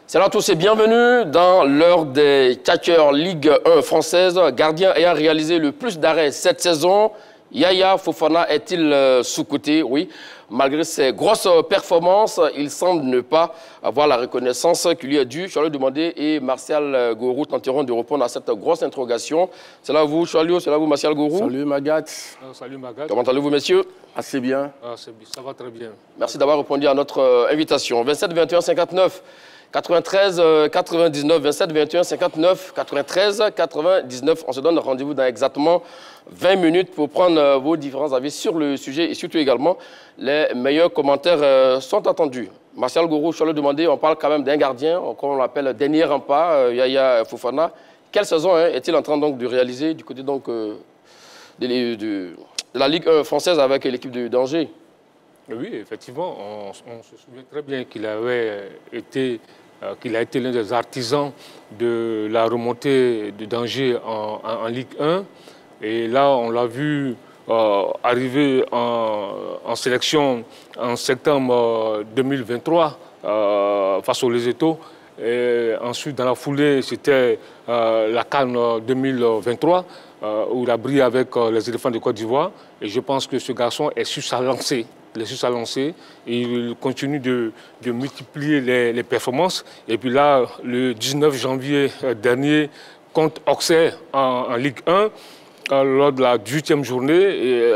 Salut à tous et bienvenue dans l'heure des catcheurs Ligue 1 française. Gardien ayant réalisé le plus d'arrêts cette saison, Yaya Fofana est-il sous-coté? Oui, malgré ses grosses performances, il semble ne pas avoir la reconnaissance qui lui est due. Je vais lui demander et Martial Gourou tenteront de répondre à cette grosse interrogation. C'est là vous, Chalio, c'est là vous, Martial Gourou. Salut Magat. Salut Magat. Comment allez-vous, messieurs? Assez bien. Ça va très bien. Merci d'avoir répondu à notre invitation. 27 21 59 93 99 27 21 59 93 99. On se donne rendez-vous dans exactement 20 minutes pour prendre vos différents avis sur le sujet et surtout également les meilleurs commentaires sont attendus. Martial Gourou, je vais le demander, on parle quand même d'un gardien, comme on l'appelle dernier rempart, Yaya Fofana. Quelle saison est-il en train donc de réaliser du côté donc de la Ligue 1 française avec l'équipe d'Angers? Oui, effectivement, on se souvient très bien qu'il avait été qu'il a été l'un des artisans de la remontée de d'Angers en Ligue 1. Et là, on l'a vu arriver en sélection en septembre 2023 face aux Lesotho. Et ensuite, dans la foulée, c'était la CAN 2023 où il a brillé avec les éléphants de Côte d'Ivoire. Et je pense que ce garçon est sur sa lancée. Il est sur sa lancée et il continue de multiplier les performances. Et puis là, le 19 janvier dernier, contre Auxerre en Ligue 1, lors de la 18e journée,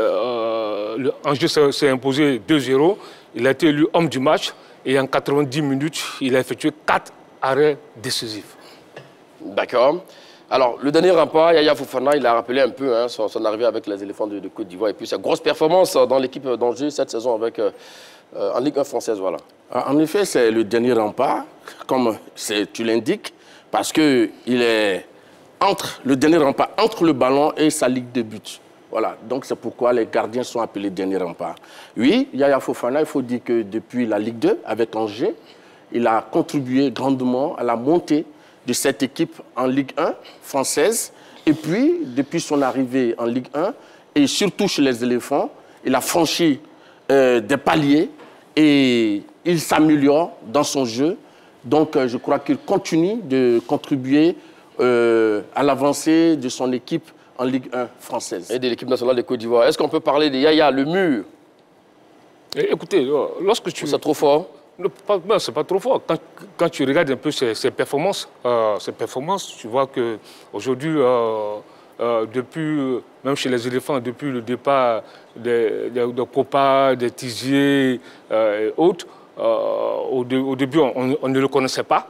Angers s'est imposé 2-0. Il a été élu homme du match et en 90 minutes, il a effectué 4 arrêts décisifs. D'accord. Alors, le dernier rempart, Yaya Fofana, il a rappelé un peu son arrivée avec les éléphants de Côte d'Ivoire et puis sa grosse performance dans l'équipe d'Angers cette saison avec, en Ligue 1 française. Voilà. En effet, c'est le dernier rempart, comme tu l'indiques, parce qu'il est entre le dernier rempart, entre le ballon et sa ligue de but. Voilà, donc c'est pourquoi les gardiens sont appelés dernier rempart. Oui, Yaya Fofana, il faut dire que depuis la Ligue 2, avec Angers, il a contribué grandement à la montée de cette équipe en Ligue 1 française. Et puis, depuis son arrivée en Ligue 1, et surtout chez les éléphants, il a franchi des paliers et il s'améliore dans son jeu. Donc, je crois qu'il continue de contribuer à l'avancée de son équipe en Ligue 1 française. Et de l'équipe nationale de Côte d'Ivoire. Est-ce qu'on peut parler de Yaya, le mur? Écoutez, lorsque tu... C'est trop fort? Non, c'est pas trop fort. Quand tu regardes un peu ses performances, tu vois qu'aujourd'hui, même chez les éléphants, depuis le départ de Copa, des Tizier et autres, au début, on ne le connaissait pas.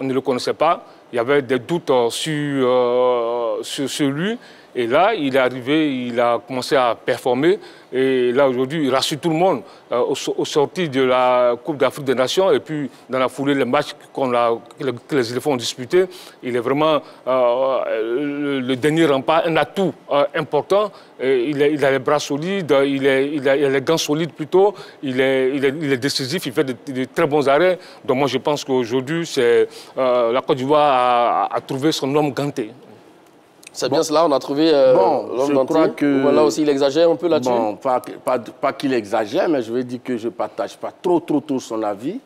On ne le connaissait pas. Il y avait des doutes sur lui. Et là, il est arrivé, il a commencé à performer. Et là, aujourd'hui, il rassure tout le monde au sorti de la Coupe d'Afrique des Nations. Et puis, dans la foulée, les matchs que les éléphants ont disputés, il est vraiment le dernier rempart, un atout important. Il a les bras solides, il a les gants solides plutôt. Il est décisif, il fait de très bons arrêts. Donc moi, je pense qu'aujourd'hui, la Côte d'Ivoire a trouvé son homme ganté. C'est bien cela, on a trouvé l'homme ganté. Crois que... Voilà aussi, il exagère un peu là-dessus. Bon, pas qu'il exagère, mais je veux dire que je ne partage pas trop son avis.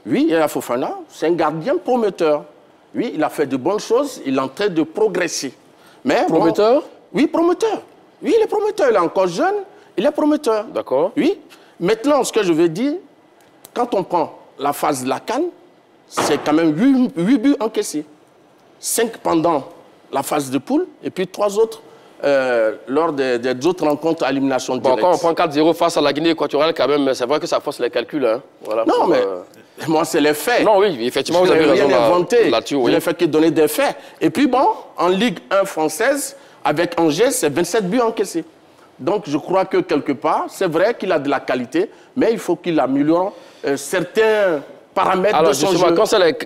Oui, Yaya Fofana, c'est un gardien prometteur. Oui, il a fait de bonnes choses, il est en train de progresser. Mais prometteur? Bon, oui, prometteur. Oui, il est prometteur, il est encore jeune, il est prometteur. D'accord. Oui. Maintenant, ce que je veux dire, quand on prend la phase de la CAN, c'est quand même 8 buts encaissés. 5 pendant la phase de poule, et puis 3 autres lors des autres rencontres à élimination directe. Bon, quand on prend 4-0 face à la Guinée équatoriale, quand même, c'est vrai que ça force les calculs. Hein. Voilà, non, mais moi, c'est les faits. Non, oui, effectivement, vous avez raison là-dessus. Je n'ai fait que donner des faits. Et puis, bon, en Ligue 1 française, avec Angers, c'est 27 buts encaissés. Donc, je crois que quelque part, c'est vrai qu'il a de la qualité, mais il faut qu'il améliore certains paramètres de son jeu.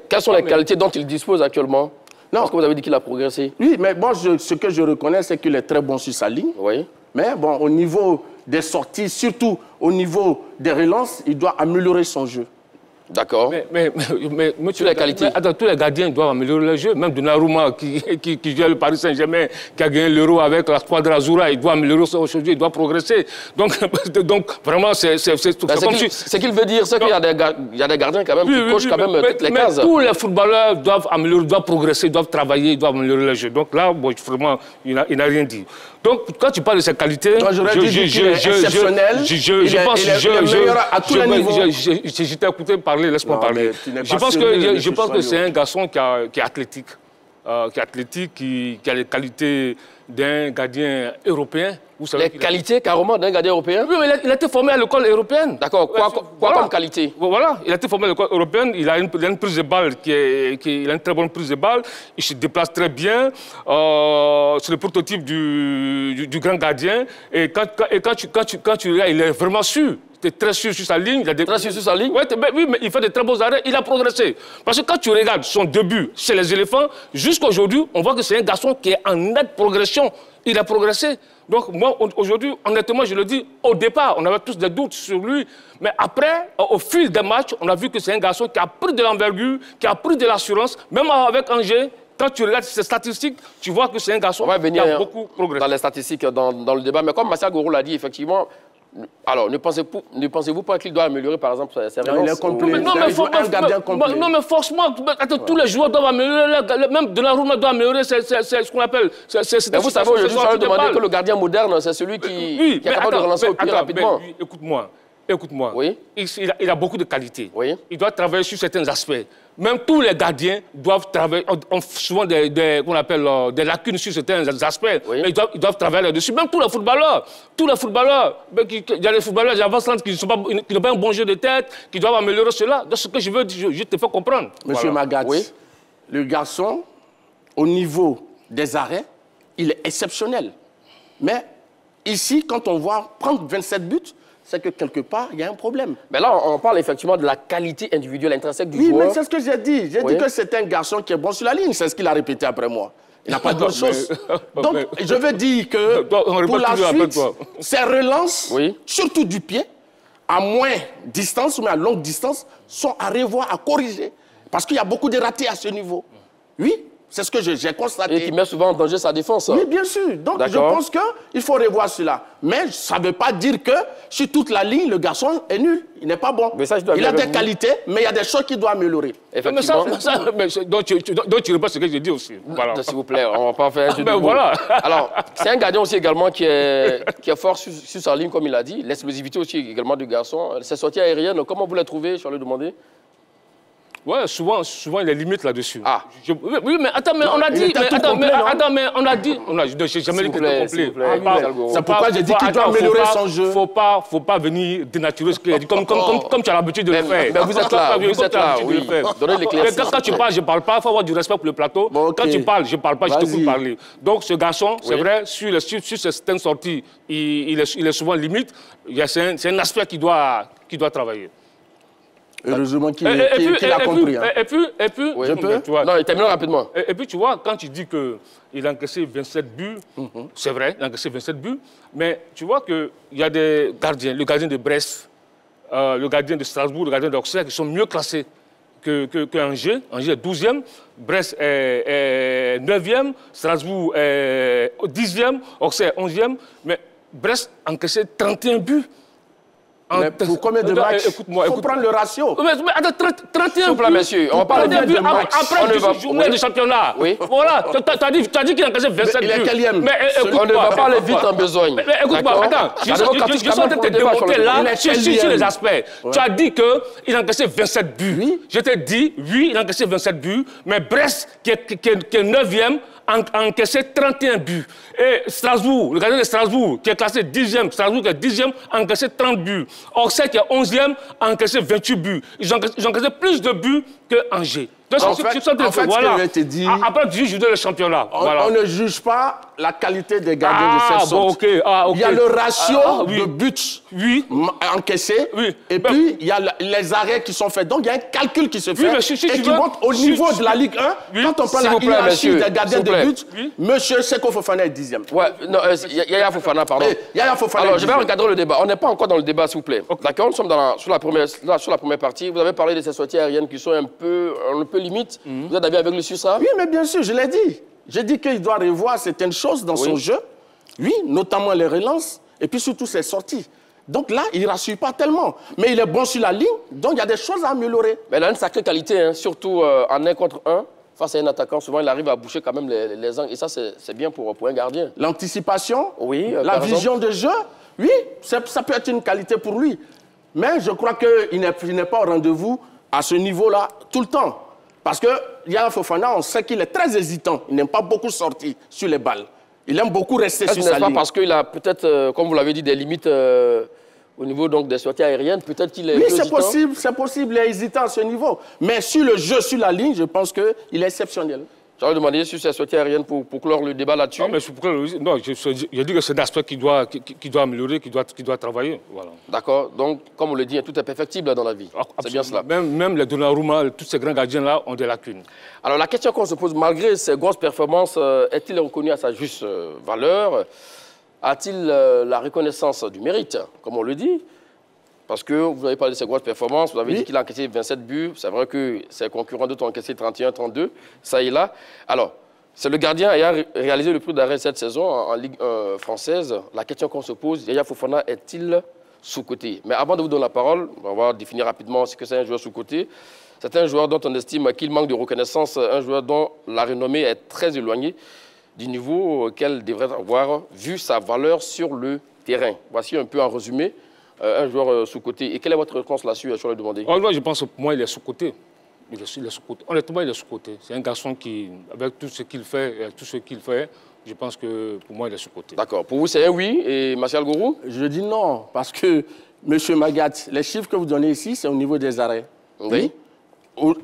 Quelles sont les qualités dont il dispose actuellement? Non. Parce que vous avez dit qu'il a progressé. Oui, mais bon, ce que je reconnais, c'est qu'il est très bon sur sa ligne. Oui. Mais bon, au niveau des sorties, surtout au niveau des relances, il doit améliorer son jeu. D'accord. Mais sur les qualités. Attends, tous les gardiens doivent améliorer le jeu. Même Donnarumma, qui joue le Paris Saint-Germain, qui a gagné l'Euro avec la Squadra Azzurra, il doit améliorer ça aujourd'hui, il doit progresser. Donc vraiment, c'est comme si... Ce qu'il veut dire, c'est qu'il y a des gardiens quand même qui coachent quand même toutes les cases. Tous les footballeurs doivent améliorer, doivent progresser, doivent travailler, doivent améliorer le jeu. Donc là, bon, vraiment, il n'a rien dit. Donc, quand tu parles de ses qualités, je pense que je t'ai écouté parler, laisse-moi parler. Je pense que c'est un garçon qui est athlétique, qui a les qualités d'un gardien européen. Les qualités carrément d'un gardien européen? Oui, mais il a été formé à l'école européenne. D'accord, quoi comme qualité? Voilà, il a été formé à l'école européenne, il a une prise de balle il a une très bonne prise de balle, il se déplace très bien, c'est le prototype du grand gardien, et quand tu regardes, il est vraiment sûr. Il est très sûr sur sa ligne. Très sûr sur sa ligne? Oui, mais il fait de très beaux arrêts. Il a progressé. Parce que quand tu regardes son début chez les éléphants, jusqu'à aujourd'hui, on voit que c'est un garçon qui est en nette progression. Il a progressé. Donc moi, aujourd'hui, honnêtement, je le dis, au départ, on avait tous des doutes sur lui. Mais après, au fil des matchs, on a vu que c'est un garçon qui a pris de l'envergure, qui a pris de l'assurance, même avec Angers. Quand tu regardes ses statistiques, tu vois que c'est un garçon qui a beaucoup progressé. Dans les statistiques, dans le débat. Mais comme Massia Goro l'a dit, effectivement, alors, ne pensez-vous pas qu'il doit améliorer, par exemple, ses relances? Il est complet. Non, mais forcément, tous les joueurs doivent améliorer, même Donnarumma doit améliorer ce qu'on appelle... Mais vous savez, aujourd'hui, je vais demander que le gardien moderne, c'est celui qui est capable de relancer au pied rapidement. Écoute-moi, oui. Il a beaucoup de qualités. Oui. Il doit travailler sur certains aspects. Même tous les gardiens doivent travailler, ont souvent des lacunes sur certains aspects. Oui. Mais ils doivent travailler là-dessus. Même tous les footballeurs, il y a des footballeurs d'avant-centre qui n'ont pas un bon jeu de tête, qui doivent améliorer cela. Donc ce que je veux dire, je te fais comprendre. Monsieur Magat, oui. Le garçon, au niveau des arrêts, il est exceptionnel. Mais ici, quand on voit prendre 27 buts, c'est que quelque part, il y a un problème. Mais là, on parle effectivement de la qualité individuelle intrinsèque du joueur. Oui, mais c'est ce que j'ai dit. J'ai dit que c'est un garçon qui est bon sur la ligne. C'est ce qu'il a répété après moi. Il n'a pas d'autre chose. Donc, je veux dire que pour la suite, ces relances, surtout du pied, à moins distance, mais à longue distance, sont à revoir, à corriger. Parce qu'il y a beaucoup de ratés à ce niveau. Oui. C'est ce que j'ai constaté. Et qui met souvent en danger sa défense. Oui, bien sûr. Donc, je pense qu'il faut revoir cela. Mais ça ne veut pas dire que sur toute la ligne, le garçon est nul. Il n'est pas bon. Il a des qualités, mais il y a des choses qu'il doit améliorer. Effectivement. Donc, tu répètes ce que je dis aussi. Voilà. S'il vous plaît, on ne va pas faire... voilà. Alors, c'est un gardien aussi également qui est fort sur sa ligne, comme il a dit. L'explosivité aussi également du garçon. Ses sorties aériennes, comment vous les trouvez? Je vais le demander. Ouais, souvent il est limite là-dessus. Ah. Oui, mais attends, mais on a dit... J'ai jamais dit que c'était complet. C'est pourquoi j'ai dit qu'il doit améliorer son jeu. Faut pas venir dénaturer ce qu'il a dit, comme tu as l'habitude de le faire. Mais vous êtes là, oui. Donnez l'éclaircissement. Quand tu parles, je ne parle pas, il faut avoir du respect pour le plateau. Quand tu parles, je ne parle pas, je t'écoute parler. Donc ce garçon, c'est vrai, sur certaines sorties, il est souvent limite. C'est un aspect qui doit travailler. Heureusement qu'il a compris. Et puis je peux? Non, terminons rapidement. Et puis, tu vois, quand tu dis qu'il a encaissé 27 buts, c'est vrai, il a encaissé 27 buts, mais tu vois qu'il y a des gardiens, le gardien de Brest, le gardien de Strasbourg, le gardien d'Auxerre, qui sont mieux classés que Angers. Angers est 12e, Brest est 9e, Strasbourg est 10e, Auxerre 11e, mais Brest a encaissé 31 buts. Mais pour combien de matchs? Il faut prendre le ratio. Mais attends, 31 buts. Messieurs, on va parler de matchs. Après 18 journées de championnat. Oui. Voilà, tu as dit qu'il a encaissé 27 buts. Il est qualième. On ne va pas aller vite en besogne. Écoute-moi, attends. Je suis en train de te démontrer là, sur les aspects. Tu as dit qu'il a encaissé 27 buts. Je t'ai dit, oui, il a encaissé 27 buts, mais Brest, qui est 9e, a encaissé 31 buts. Et Strasbourg, le gardien de Strasbourg, qui est classé 10e, Strasbourg qui est 10e, a encaissé 30 buts. Auxerre, qui est 11e, a encaissé 28 buts. Ils ont encaissé plus de buts que Angers. Donc, en fait, ce que je vais te dire... Après, tu juges le championnat. On ne juge pas la qualité des gardiens de cette sorte. Il y a le ratio de buts encaissés, et puis il y a les arrêts qui sont faits. Donc, il y a un calcul qui se fait et qui montre au niveau de la Ligue 1, quand on parle de la hiérarchie des gardiens de but, monsieur Seko Fofana est 10e. Ouais, non, Yaya Fofana, pardon. Yaya Fofana. Alors, je vais recadrer le débat. On n'est pas encore dans le débat, s'il vous plaît. D'accord, nous sommes sur la première partie. Vous avez parlé de ces sorties aériennes qui sont un peu limite. Vous êtes d'accord avec le sur ça? Oui, mais bien sûr, je l'ai dit. J'ai dit qu'il doit revoir certaines choses dans son jeu. Oui, notamment les relances et puis surtout ses sorties. Donc là, il ne rassure pas tellement. Mais il est bon sur la ligne, donc il y a des choses à améliorer. Mais il a une sacrée qualité, hein, surtout en 1 contre 1. Face à un attaquant, souvent, il arrive à boucher quand même les angles. Et ça, c'est bien pour un gardien. L'anticipation, la vision de jeu, oui, ça peut être une qualité pour lui. Mais je crois qu'il n'est pas au rendez-vous à ce niveau-là tout le temps. Parce que Yaya Fofana, on sait qu'il est très hésitant. Il n'aime pas beaucoup sortir sur les balles. Il aime beaucoup rester sur sa ligne. Parce qu'il a peut-être, comme vous l'avez dit, des limites au niveau donc, des sorties aériennes. Peut-être qu'il est c'est possible, il est hésitant à ce niveau. Mais sur le jeu, sur la ligne, je pense qu'il est exceptionnel. J'aurais demandé sur ces sorties aériennes pour clore le débat là-dessus. Non, je dis que c'est un aspect qui doit améliorer, qui doit travailler. Voilà. D'accord. Donc, comme on le dit, tout est perfectible dans la vie. C'est bien cela. Même les Donnarumma, tous ces grands gardiens-là ont des lacunes. Alors, la question qu'on se pose, malgré ces grosses performances, est-il reconnu à sa juste valeur? A-t-il la reconnaissance du mérite, comme on le dit? Parce que vous avez parlé de ses grosses performances, vous avez dit qu'il a encaissé 27 buts. C'est vrai que ses concurrents d'autres ont encaissé 31, 32, ça et là. Alors, c'est le gardien ayant réalisé le plus d'arrêts cette saison en Ligue 1 française. La question qu'on se pose, Yaya Fofana est-il sous-coté? Mais avant de vous donner la parole, on va définir rapidement ce que c'est un joueur sous-coté. C'est un joueur dont on estime qu'il manque de reconnaissance, un joueur dont la renommée est très éloignée du niveau qu'elle devrait avoir vu sa valeur sur le terrain. Voici un peu en résumé. Un joueur sous-coté. Et quelle est votre réponse là-dessus, je vais le demander? Moi, je pense que pour moi, il est sous-coté. Honnêtement, il est sous-coté. C'est un garçon qui, avec tout ce qu'il fait, je pense que pour moi, il est sous-coté. D'accord. Pour vous, c'est un oui. Et Martial Gourou? Je dis non, parce que, M. Magat, les chiffres que vous donnez ici, c'est au niveau des arrêts. Oui.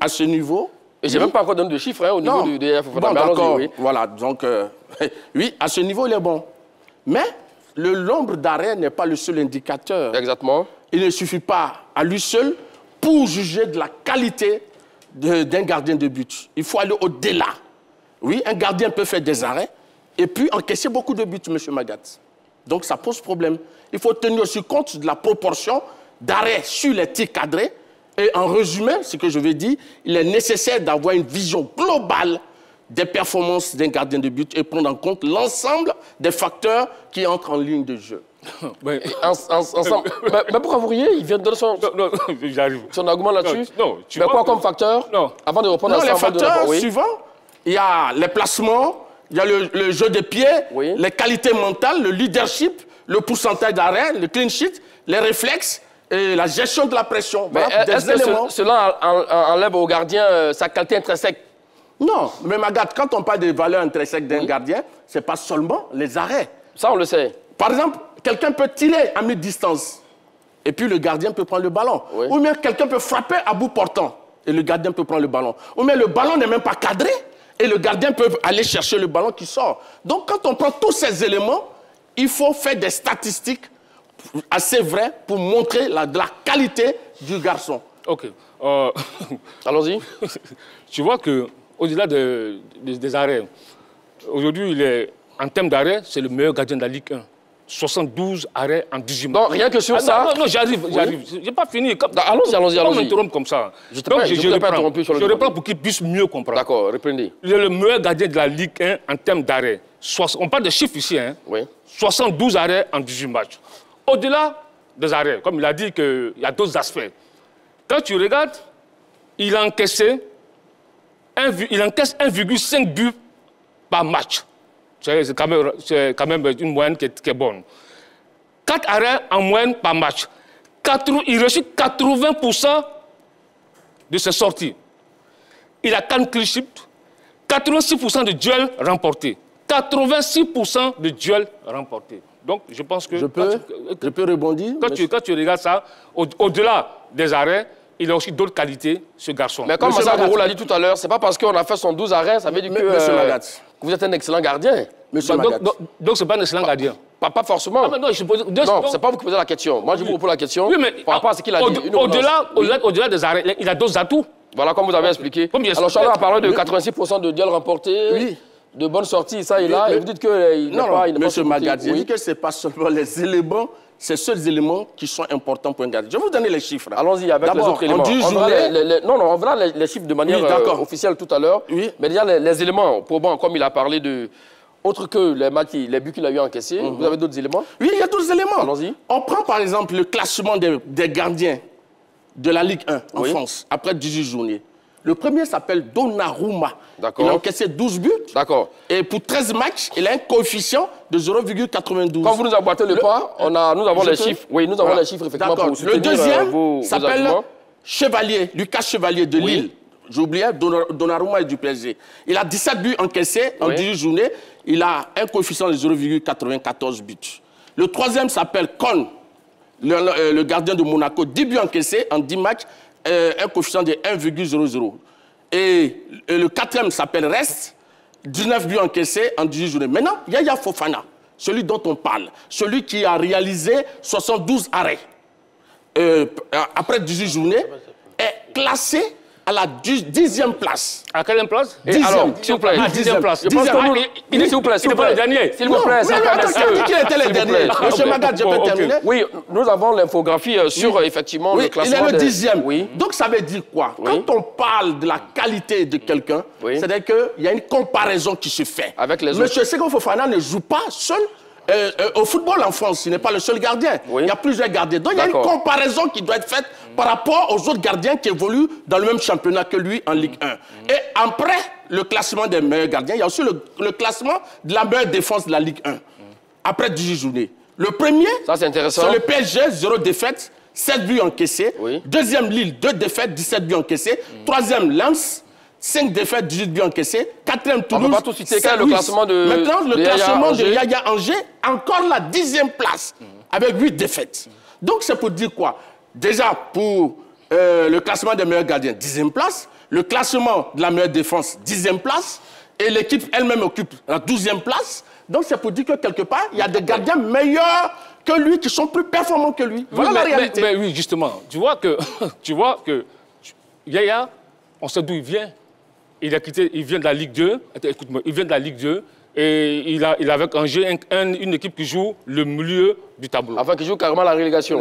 À ce niveau... Et je n'ai même pas encore donné de chiffres au niveau du DF. Bon, d'accord. Voilà, donc, oui, à ce niveau, il est bon. Mais... le nombre d'arrêts n'est pas le seul indicateur. Exactement. Il ne suffit pas à lui seul pour juger de la qualité d'un gardien de but. Il faut aller au-delà. Oui, un gardien peut faire des arrêts et puis encaisser beaucoup de buts, M. Magat. Donc ça pose problème. Il faut tenir aussi compte de la proportion d'arrêts sur les tirs cadrés. Et en résumé, ce que je veux dire, il est nécessaire d'avoir une vision globale des performances d'un gardien de but et prendre en compte l'ensemble des facteurs qui entrent en ligne de jeu. Mais pourquoi vous riez? Il vient de donner son argument là-dessus. Mais quoi comme facteur? Avant de reprendre les facteurs suivants, il y a les placements, il y a le jeu des pieds, les qualités mentales, le leadership, le pourcentage d'arrêt, le clean sheet, les réflexes et la gestion de la pression. Est-ce que cela enlève au gardien sa qualité intrinsèque? Non, mais Magat, quand on parle des valeurs intrinsèques d'un gardien, ce n'est pas seulement les arrêts. Ça, on le sait. Par exemple, quelqu'un peut tirer à mi-distance et puis le gardien peut prendre le ballon. Ou bien quelqu'un peut frapper à bout portant et le gardien peut prendre le ballon. Ou bien le ballon n'est même pas cadré et le gardien peut aller chercher le ballon qui sort. Donc, quand on prend tous ces éléments, il faut faire des statistiques assez vraies pour montrer de la qualité du garçon. OK. Allons-y. Tu vois que au-delà des arrêts, aujourd'hui, en termes d'arrêts, c'est le meilleur gardien de la Ligue 1. 72 arrêts en 18 mois. Non, rien que sur ça. Non, j'arrive. Je n'ai pas fini. Allons-y. On m'interrompt comme ça. Je reprends pour qu'il puisse mieux comprendre. D'accord, reprenez. Il est le meilleur gardien de la Ligue 1 en termes d'arrêts. On parle de chiffres ici. Hein. 72 arrêts en 18 matchs. Au-delà des arrêts, comme il a dit qu'il y a d'autres aspects. Quand tu regardes, il encaisse 1,5 buts par match. C'est quand même une moyenne qui est bonne. 4 arrêts en moyenne par match. Il réussit 80% de ses sorties. Il a 4 clean sheets, 86% de duels remportés. 86% de duels remportés. Donc, je pense que... Je peux rebondir? Quand tu regardes ça, au-delà des arrêts, il a aussi d'autres qualités, ce garçon. Mais comme Massa Goro l'a dit tout à l'heure, c'est pas parce qu'on a fait son 12 arrêts, ça veut dire que vous êtes un excellent gardien. Donc c'est pas un excellent gardien. Pas forcément. Ah, non, c'est pas vous qui posez la question. Moi, je vous pose la question par rapport à ce qu'il a dit. Au-delà des arrêts, il a d'autres atouts. Voilà, comme vous avez expliqué. Alors, Charles a parlé de 86% de duels remportés, de bonnes sorties, ça et là, et vous dites qu'il n'est pas... Non, monsieur Magat, j'ai dit que ce n'est pas seulement les éléments, ces seuls éléments qui sont importants pour un gardien. Je vais vous donner les chiffres. Allons-y avec les autres éléments. On verra les chiffres de manière officielle tout à l'heure. Mais déjà, les éléments probants, comme il a parlé de... Autre que les buts qu'il a eu encaissés, vous avez d'autres éléments? Oui, il y a d'autres éléments. Allons-y. On prend par exemple le classement des gardiens de la Ligue 1 en France, après 18 journées. Le premier s'appelle Donnarumma. Il a encaissé 12 buts. D'accord. Et pour 13 matchs, il a un coefficient de 0,92. Quand vous nous aboitez le pas, nous avons les chiffres. Oui, nous avons les chiffres, effectivement. D'accord. Le deuxième s'appelle Chevalier, Lucas Chevalier de Lille. J'oubliais, Donnarumma est du PSG. Il a 17 buts encaissés en 18 journées. Il a un coefficient de 0,94 buts. Le troisième s'appelle Con, le gardien de Monaco. 10 buts encaissés en 10 matchs, un coefficient de 1,00. Et le quatrième s'appelle Rest, 19 buts encaissés en 18 journées. Maintenant, Yaya Fofana, celui dont on parle, celui qui a réalisé 72 arrêts après 18 journées, est classé à la 10e place. À quelle place? Alors, s'il vous plaît, 10e place. S'il vous plaît, s'il vous plaît. S'il vous plaît, qui était le dernier? Monsieur Magat, je peux terminer? Oui, nous avons l'infographie sur, effectivement, le classement. Il est le 10e. Oui. Donc, ça veut dire quoi? Quand on parle de la qualité de quelqu'un, c'est-à-dire qu'il y a une comparaison qui se fait. Avec les autres. Monsieur Seko Fofana ne joue pas seul. Au football en France, il n'est pas le seul gardien. Il y a plusieurs gardiens. Donc il y a une comparaison qui doit être faite par rapport aux autres gardiens qui évoluent dans le même championnat que lui en Ligue 1. Et après le classement des meilleurs gardiens, il y a aussi le classement de la meilleure défense de la Ligue 1. Après 18 journées. Le premier, c'est le PSG, 0 défaite, 7 buts encaissés. Deuxième, Lille, 2 défaites, 17 buts encaissés. Troisième, Lens, 5 défaites, 18 buts encaissés. Quatrième, Toulouse. On va pas tout citer. Quel est le classement de Maintenant, le classement de Yaya Angers, encore la 10e place, avec 8 défaites. Donc, c'est pour dire quoi? Déjà, pour le classement des meilleurs gardiens, 10e place. Le classement de la meilleure défense, 10e place. Et l'équipe elle-même occupe la 12e place. Donc, c'est pour dire que quelque part, il y a des gardiens meilleurs que lui, qui sont plus performants que lui. Voilà la réalité. Mais oui, justement. Tu vois que Yaya, on sait d'où il vient. Il vient de la Ligue 2. Écoute-moi, il vient de la Ligue 2 et il a avec Angers une équipe qui joue le milieu du tableau. Enfin, qui joue carrément la relégation.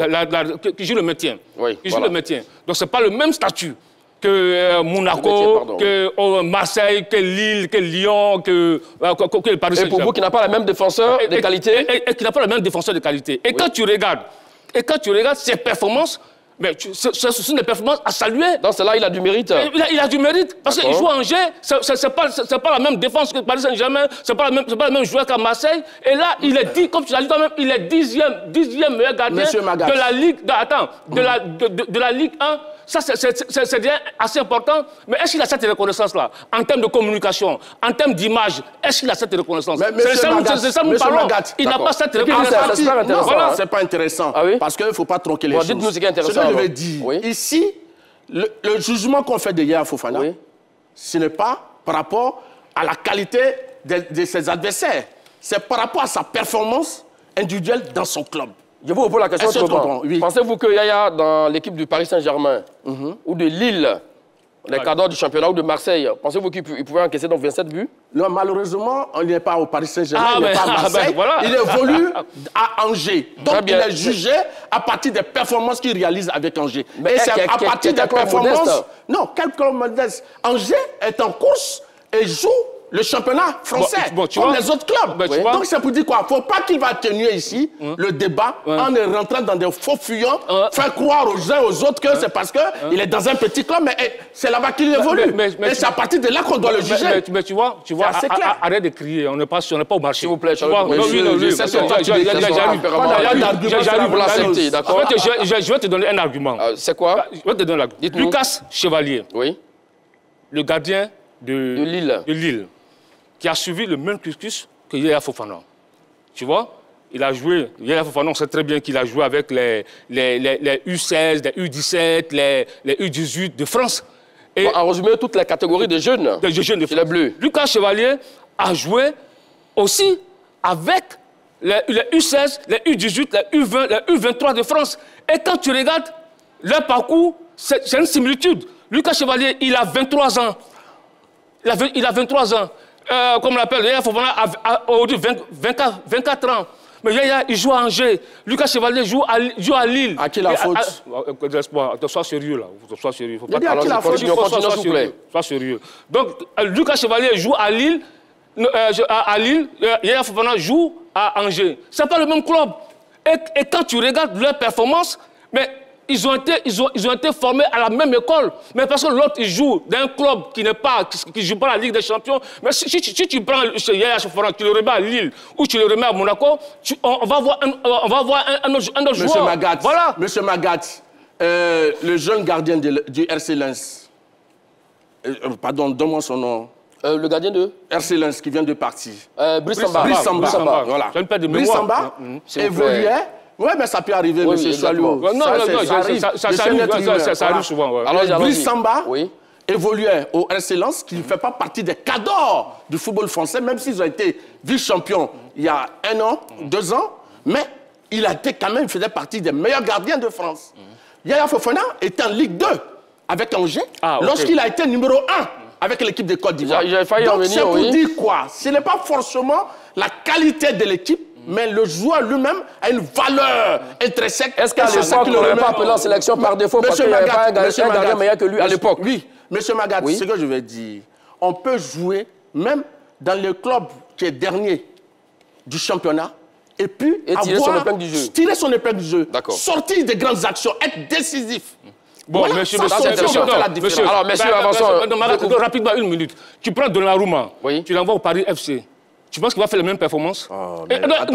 Qui joue le maintien. Oui, qui joue le maintien. Donc, ce n'est pas le même statut que Monaco, que Marseille, que Lille, que Lyon, que le Paris Saint-Germain. Et pour vous, qui n'a pas le même défenseur de qualité. Et qui n'a pas le même défenseur de qualité. Et quand tu regardes ses performances, mais ce sont des performances à saluer. Dans cela, il a du mérite. Il a du mérite parce qu'il joue à Angers. C'est pas la même défense que Paris Saint-Germain. C'est pas le même joueur qu'à Marseille. Et là, il est dit, comme tu l'as dit toi-même, il est 10e meilleur gardien de la Ligue. De la Ligue 1. Ça, c'est bien assez important. Mais est-ce qu'il a cette reconnaissance-là? En termes de communication, en termes d'image, est-ce qu'il a cette reconnaissance? C'est ça que nous parlons. Il n'a pas cette reconnaissance. Voilà, c'est pas intéressant. Parce qu'il ne faut pas tronquer les choses. Dites-nous ce qui est intéressant. Ce que je veux dire, ici, le jugement qu'on fait de Yaya Fofana, ce n'est pas par rapport à la qualité de ses adversaires. C'est par rapport à sa performance individuelle dans son club. Je vous repose la question autrement. Pensez-vous que Yaya, dans l'équipe du Paris Saint-Germain ou de Lille, les cadres du championnat ou de Marseille, pensez-vous qu'il pouvait encaisser donc 27 buts? Non, malheureusement, on n'est pas au Paris Saint-Germain, il n'est pas à Marseille. Il évolue à Angers. Donc, il est jugé à partir des performances qu'il réalise avec Angers. Mais c'est à partir des performances... Non, quel club modeste? Angers est en course et joue le championnat français, comme les autres clubs. Donc, c'est pour dire quoi? Il ne faut pas qu'il va tenir ici le débat en rentrant dans des faux fuyants, faire croire aux uns aux autres que c'est parce qu'il est dans un petit club, mais c'est là-bas qu'il évolue. Et c'est à partir de là qu'on doit le juger. Mais tu vois, arrête de crier, on n'est pas au marché. S'il vous plaît, j'arrive. Je vais te donner un argument. C'est quoi? Je vais te donner un argument. Lucas Chevalier, le gardien de Lille, qui a suivi le même cursus que Yaya Fofana. Tu vois? il a joué, Yaya Fofana, on sait très bien qu'il a joué avec les U16, les U17, les U18 de France. Et en résumé, toutes les catégories de jeunes. De jeunes de France. Les Bleus. Lucas Chevalier a joué aussi avec les U16, les U18, les U20, les U23 de France. Et quand tu regardes leur parcours, c'est une similitude. Lucas Chevalier, il a 23 ans. Il a 23 ans. Comme on l'appelle, Yaya Fofana a aujourd'hui 24 ans. Mais Yaya, il joue à Angers. Lucas Chevalier joue à Lille. À qui la faute? Sois sérieux là. Sois sérieux. Il dit à qui la faute? Sois sérieux. Donc, Lucas Chevalier joue à Lille. Yaya Fofana joue à Angers. Ce n'est pas le même club. Et quand tu regardes leurs performances, mais ils ont été formés à la même école. Mais parce que l'autre, il joue dans un club qui ne joue pas la Ligue des Champions. Mais si tu prends Yaya Fofana, tu le remets à Lille ou tu le remets à Monaco, on va voir un autre joueur. Magat, voilà. Monsieur Magat, le jeune gardien du RC Lens, pardon, donne-moi son nom. Le gardien de RC Lens qui vient de partir. Brice Samba. Voilà. Je ne perds de Brice mémoire. Samba évoluait. Oui, mais ça peut arriver, monsieur Choualou. Ça arrive souvent. Ouais. Alors, Brice Samba évoluait au RC Lens, qui ne fait pas partie des cadors du football français, même s'ils ont été vice-champions il y a 1 an, 2 ans, mais il a été quand même, il faisait partie des meilleurs gardiens de France. Yaya Fofana était en Ligue 2 avec Angers, lorsqu'il a été numéro 1 avec l'équipe de Côte d'Ivoire. Donc, c'est pour dire quoi? Ce n'est pas forcément la qualité de l'équipe, mais le joueur lui-même a une valeur intrinsèque. Est-ce qu'à l'époque, il n'aurait pas appelé en sélection par défaut parce qu'il n'y avait pas un gardien meilleur que lui à l'époque? Oui, monsieur Magat, ce que je vais dire, on peut jouer même dans le club qui est dernier du championnat et puis tirer son épingle du jeu. Tirer son épingle du jeu, sortir des grandes actions, être décisif. Bon, voilà, monsieur, alors, monsieur, avançons. Rapidement, 1 minute. Tu prends Donnarumma, tu l'envoies au Paris FC. Tu penses qu'il va faire les mêmes performances? Non,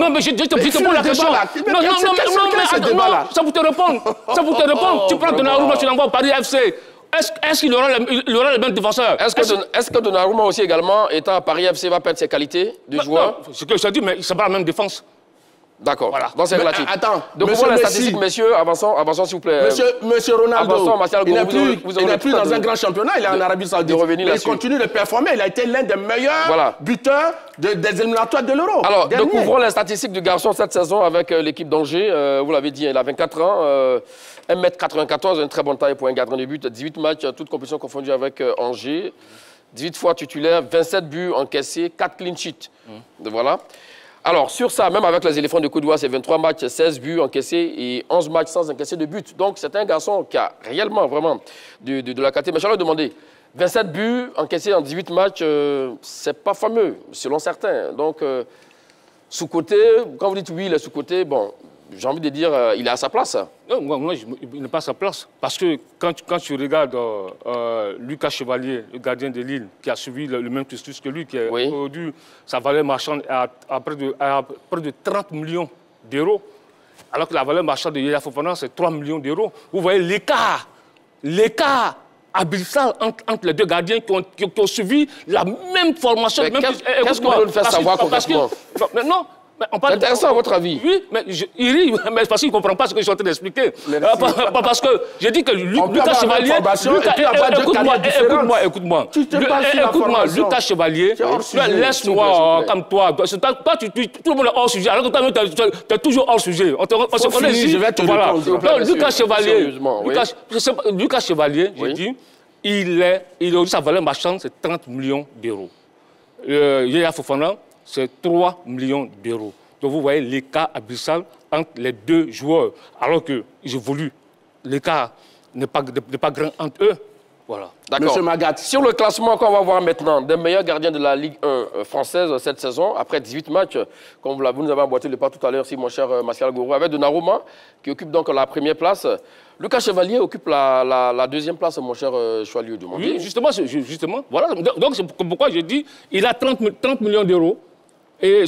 mais je te pose la question. Non, ça vous te répondre. Tu prends Donnarumma, tu l'envoies au Paris FC. Est-ce qu'il aura les mêmes défenseurs? Est-ce que Donnarumma aussi également, étant à Paris FC, va perdre ses qualités de joueur? C'est ce que je te dis, mais ça va la même défense. D'accord. Voilà. Donc c'est relatif. Attends, donc pour les statistiques, messieurs, avançons s'il vous plaît. Monsieur Ronaldo, il n'est plus dans un grand championnat, il est en Arabie Saoudite. Il continue de performer, il a été l'un des meilleurs buteurs des éliminatoires de l'Euro. Alors, nous couvrons les statistiques du garçon cette saison avec l'équipe d'Angers. Vous l'avez dit, il a 24 ans, 1m94, une très bonne taille pour un gardien de but, 18 matchs, toutes compétitions confondues avec Angers, 18 fois titulaire, 27 buts encaissés, 4 clean sheets. Voilà. Alors, sur ça, même avec les éléphants de Côte d'Ivoire, c'est 23 matchs, 16 buts encaissés et 11 matchs sans encaisser de but. Donc, c'est un garçon qui a réellement, vraiment, de la qualité. Mais je vais demander, 27 buts encaissés en 18 matchs, c'est pas fameux, selon certains. Donc, sous-côté, quand vous dites oui, il est sous-côté, bon, j'ai envie de dire, il est à sa place. Non, moi, il n'est pas à sa place. Parce que quand tu regardes Lucas Chevalier, le gardien de Lille, qui a suivi le même cursus que lui, qui a produit sa valeur marchande à près de 30 millions d'euros, alors que la valeur marchande de Yaya Fofana, c'est 3 millions d'euros. Vous voyez l'écart abyssal entre les deux gardiens qui ont suivi la même formation. Qu'est-ce que vous voulez faire savoir concrètement? C'est intéressant à votre avis. Oui, mais il rit, mais parce qu'il ne comprend pas ce que je suis en train d'expliquer. Parce que j'ai dit que Lucas Chevalier... Écoute-moi. Lucas Chevalier, laisse-moi comme toi. Toi, tout le monde est hors sujet, alors que toi, tu es toujours hors sujet. On se connaît ici. Je vais te répondre. Lucas Chevalier, j'ai dit, il a sa valeur marchande, c'est 30 millions d'euros. Yaya Fofana, c'est 3 millions d'euros. Donc vous voyez l'écart abyssal entre les deux joueurs. Alors que j'évolue, l'écart n'est pas grand entre eux. Voilà. D'accord. Monsieur Magat, sur le classement qu'on va voir maintenant, des meilleurs gardiens de la Ligue 1 française cette saison, après 18 matchs, comme vous nous avez emboîté le pas tout à l'heure, mon cher Martial Gourou, avec Donnarumma, qui occupe donc la première place. Lucas Chevalier occupe la deuxième place, mon cher Choualiou du Monde. Oui, justement. Voilà. Donc c'est pourquoi je dis il a 30 millions d'euros. Et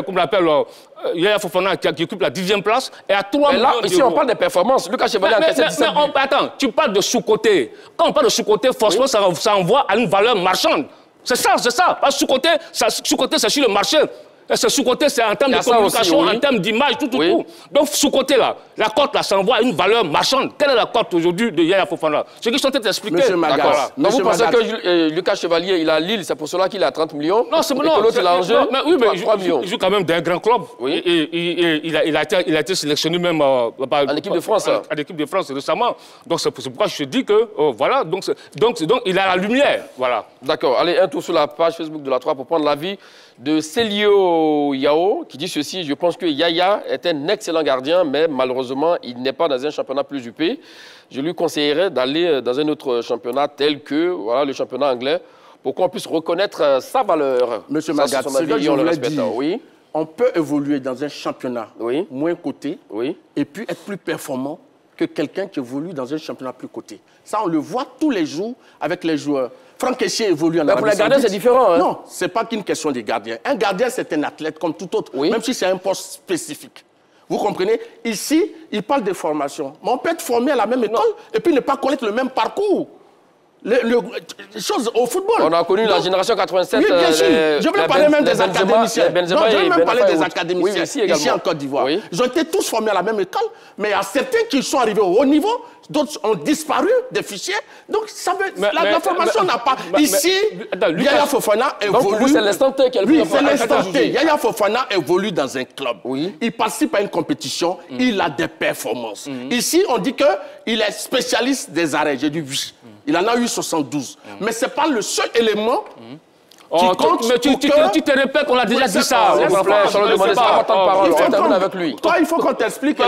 comme on l'appelle, Yaya Fofana qui occupe la 10e place et à 3 millions d'euros. Ici, on parle des performances. Lucas Chevalier a encaissé 17 buts. Attends, tu parles de sous-côté. Quand on parle de sous-côté, forcément, ça envoie à une valeur marchande. C'est ça. Parce que sous-côté, c'est sur le marché. C'est sous-côté, c'est en termes de communication, en termes d'image, tout. Donc, sous-côté-là, la cote, là, ça envoie une valeur marchande. Quelle est la cote aujourd'hui de Yaya Fofana? Ce que je suis en train d'expliquer. Monsieur Magas. Donc, vous pensez que Lucas Chevalier, il a Lille, c'est pour cela qu'il a 30 millions? Non, c'est bon. L'autre, il a en jeu 3 millions. Il joue quand même d'un grand club. Oui. Et il a été sélectionné même en équipe de France. En équipe de France récemment. Donc, c'est pourquoi je te dis que, voilà, donc il a la lumière. Voilà. D'accord. Allez, un tour sur la page Facebook de la 3 pour prendre l'avis de Célio Yao, qui dit ceci: je pense que Yaya est un excellent gardien, mais malheureusement, il n'est pas dans un championnat plus huppé. Je lui conseillerais d'aller dans un autre championnat tel que voilà, le championnat anglais, pour qu'on puisse reconnaître sa valeur. Monsieur Magat, c'est que je voulais dire. Oui. On peut évoluer dans un championnat moins coté et puis être plus performant que quelqu'un qui évolue dans un championnat plus coté. Ça, on le voit tous les jours avec les joueurs. Franck Kessié évolue en Arabie Pour les gardiens, c'est différent. Hein? Non, ce n'est pas qu'une question des gardiens. Un gardien, c'est un athlète comme tout autre, même si c'est un poste spécifique. Vous comprenez? Ici, il parle de formation. Mais on peut être formé à la même école et puis ne pas connaître le même parcours. Chose au football. On a connu la génération 87. Oui, bien sûr. Je voulais parler même des académiciens. Non, je voulais même parler des académiciens ici en Côte d'Ivoire. Ils ont été tous formés à la même école, mais il y a certains qui sont arrivés au haut niveau, d'autres ont disparu des fichiers. Donc, ça veut, la formation n'a pas... Ici, Yaya Fofana évolue... Donc, pour vous, c'est l'instant T qu'elle Oui, c'est l'instant T. Yaya Fofana évolue dans un club. Il participe à une compétition, il a des performances. Ici, on dit qu'il est spécialiste des arrêts. J'ai dit oui. Il en a eu 72. Mais ce n'est pas le seul élément qui compte. Mais tu te répètes, on a déjà dit ça. S'il vous plaît, je vais demander ça. On termine avec lui. Toi, il faut qu'on t'explique. Non,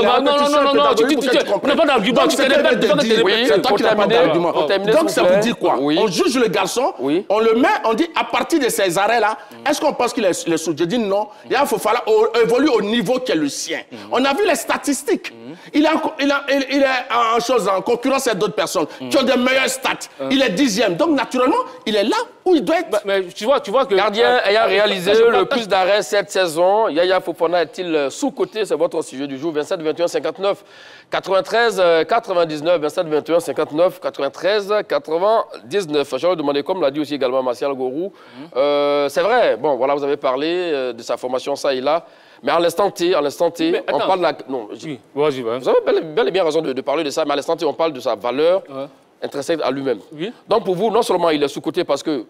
tu n'es pas d'argument. Tu te répètes. Oui, c'est toi qui n'as pas d'argument. Donc, ça veut dire quoi? On juge le garçon, on le met, on dit à partir de ces arrêts-là, est-ce qu'on pense qu'il est sous? Je dis non. Il faut falloir évoluer au niveau qui est le sien. On a vu les statistiques. Il est en concurrence avec d'autres personnes qui ont des meilleures stats. Il est 10e. Donc, naturellement, il est là où il doit être. Mais tu vois que... Gardien ayant réalisé le plus d'arrêts cette saison, Yaya Fofana est-il sous-coté? C'est votre sujet du jour. 27 21 59 93 99. 27 21 59 93 99. Je vais demander, comme l'a dit aussi également Martial Gorou, c'est vrai, bon, voilà, vous avez parlé de sa formation, ça et là. Mais à l'instant T, on parle de la... Non, vous avez bel et bien raison de parler de ça, mais à l'instant T, on parle de sa valeur intrinsèque à lui-même. Donc pour vous, non seulement il est sous-coté parce que